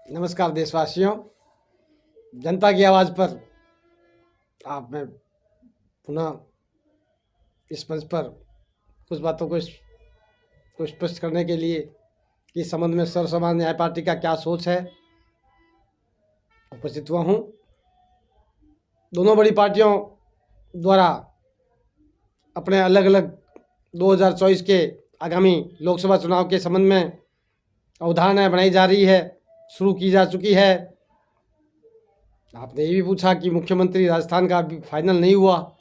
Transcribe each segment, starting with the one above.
नमस्कार देशवासियों। जनता की आवाज़ पर आप मैं पुनः इस मंच पर कुछ बातों को स्पष्ट करने के लिए कि इस संबंध में सर्व समाज न्याय पार्टी का क्या सोच है उपस्थित हुआ हूँ। दोनों बड़ी पार्टियों द्वारा अपने अलग अलग 2024 के आगामी लोकसभा चुनाव के संबंध में अवधारणाएं बनाई जा रही है, शुरू की जा चुकी है। आपने ये भी पूछा कि मुख्यमंत्री राजस्थान का अभी फाइनल नहीं हुआ।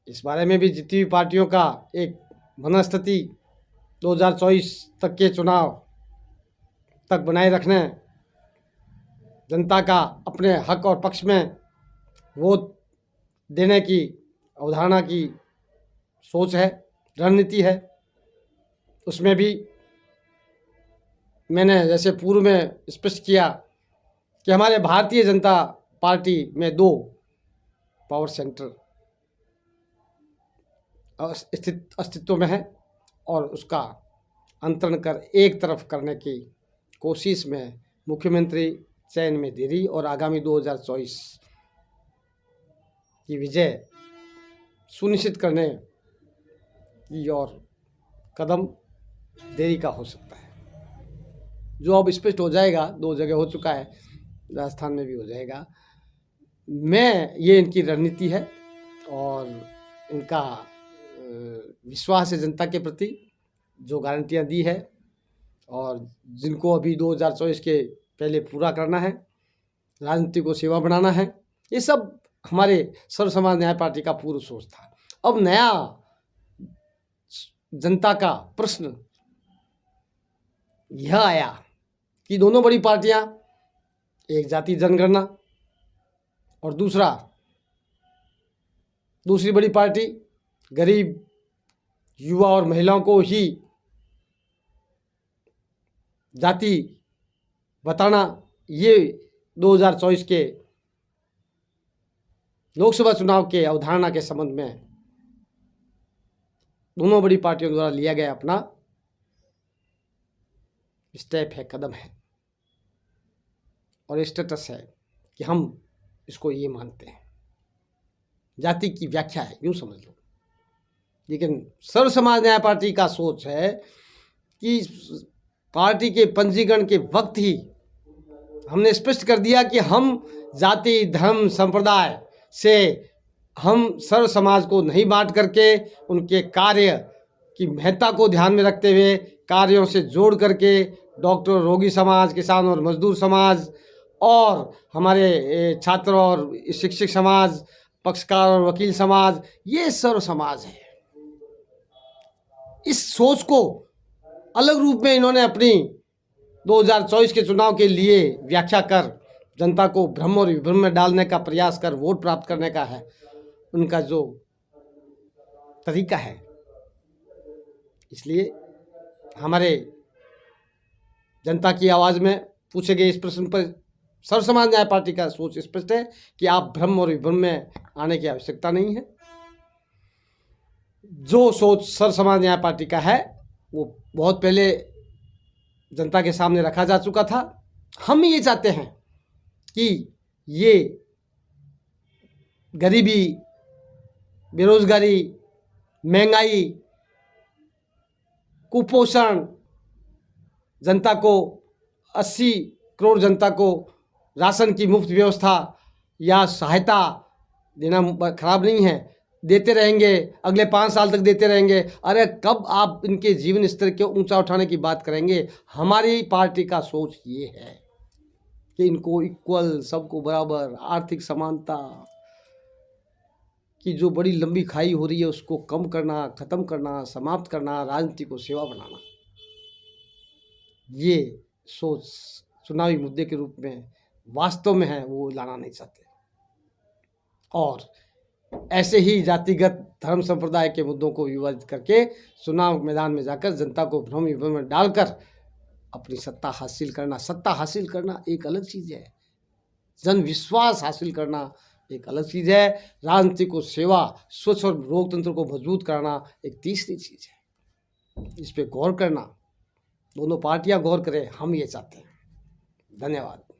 इस बारे में भी जितनी भी पार्टियों का एक मनस्थिति 2024 तक के चुनाव तक बनाए रखने, जनता का अपने हक और पक्ष में वोट देने की अवधारणा की सोच है, रणनीति है। उसमें भी मैंने जैसे पूर्व में स्पष्ट किया कि हमारे भारतीय जनता पार्टी में दो पावर सेंटर अस्तित्व में है और उसका अंतरण कर एक तरफ करने की कोशिश में मुख्यमंत्री चयन में देरी और आगामी 2024 की विजय सुनिश्चित करने की और कदम देरी का हो सकता है, जो अब स्पष्ट हो जाएगा। 2 जगह हो चुका है, राजस्थान में भी हो जाएगा। ये इनकी रणनीति है और इनका विश्वास है जनता के प्रति, जो गारंटियां दी है और जिनको अभी 2024 के पहले पूरा करना है, राजनीति को सेवा बनाना है। ये सब हमारे सर्व समाज न्याय पार्टी का पूर्व सोच था। अब नया जनता का प्रश्न यह आया कि दोनों बड़ी पार्टियां, एक जाति जनगणना और दूसरी बड़ी पार्टी गरीब युवा और महिलाओं को ही जाति बताना, ये 2024 के लोकसभा चुनाव के अवधारणा के संबंध में दोनों बड़ी पार्टियों द्वारा लिया गया अपना स्टेप है, कदम है और स्टेटस है कि हम इसको ये मानते हैं। जाति की व्याख्या है, यूँ समझ लो। लेकिन सर्व समाज न्याय पार्टी का सोच है कि पार्टी के पंजीकरण के वक्त ही हमने स्पष्ट कर दिया कि हम जाति धर्म संप्रदाय से हम सर्व समाज को नहीं बांट करके उनके कार्य की महत्ता को ध्यान में रखते हुए कार्यों से जोड़ करके डॉक्टर, रोगी समाज, किसान और मजदूर समाज और हमारे छात्र और शिक्षक समाज, पक्षकार और वकील समाज, ये सर्व समाज है। इस सोच को अलग रूप में इन्होंने अपनी 2024 के चुनाव के लिए व्याख्या कर जनता को भ्रम और विभ्रम में डालने का प्रयास कर वोट प्राप्त करने का है उनका जो तरीका है। इसलिए हमारे जनता की आवाज़ में पूछे गए इस प्रश्न पर सर्व समाज न्याय पार्टी का सोच स्पष्ट है कि आप भ्रम और विभ्रम में आने की आवश्यकता नहीं है। जो सोच सर्व समाज न्याय पार्टी का है वो बहुत पहले जनता के सामने रखा जा चुका था। हम ये चाहते हैं कि ये गरीबी, बेरोजगारी, महंगाई, कुपोषण, जनता को 80 करोड़ जनता को राशन की मुफ्त व्यवस्था या सहायता देना खराब नहीं है, देते रहेंगे, अगले 5 साल तक देते रहेंगे। अरे कब आप इनके जीवन स्तर को ऊंचा उठाने की बात करेंगे? हमारी पार्टी का सोच ये है कि इनको इक्वल, सबको बराबर, आर्थिक समानता की जो बड़ी लंबी खाई हो रही है उसको कम करना, ख़त्म करना, समाप्त करना, राजनीति को सेवा बनाना, ये सोच चुनावी मुद्दे के रूप में वास्तव में है, वो लाना नहीं चाहते। और ऐसे ही जातिगत धर्म संप्रदाय के मुद्दों को विवादित करके चुनाव मैदान में जाकर जनता को भ्रम विभ्रम में डालकर अपनी सत्ता हासिल करना एक अलग चीज़ है, जन विश्वास हासिल करना एक अलग चीज़ है, राजनीति को सेवा, स्वच्छ और लोकतंत्र को मजबूत करना एक तीसरी चीज़ है। इस पे गौर करना, दोनों पार्टियां गौर करें, हम ये चाहते हैं। धन्यवाद।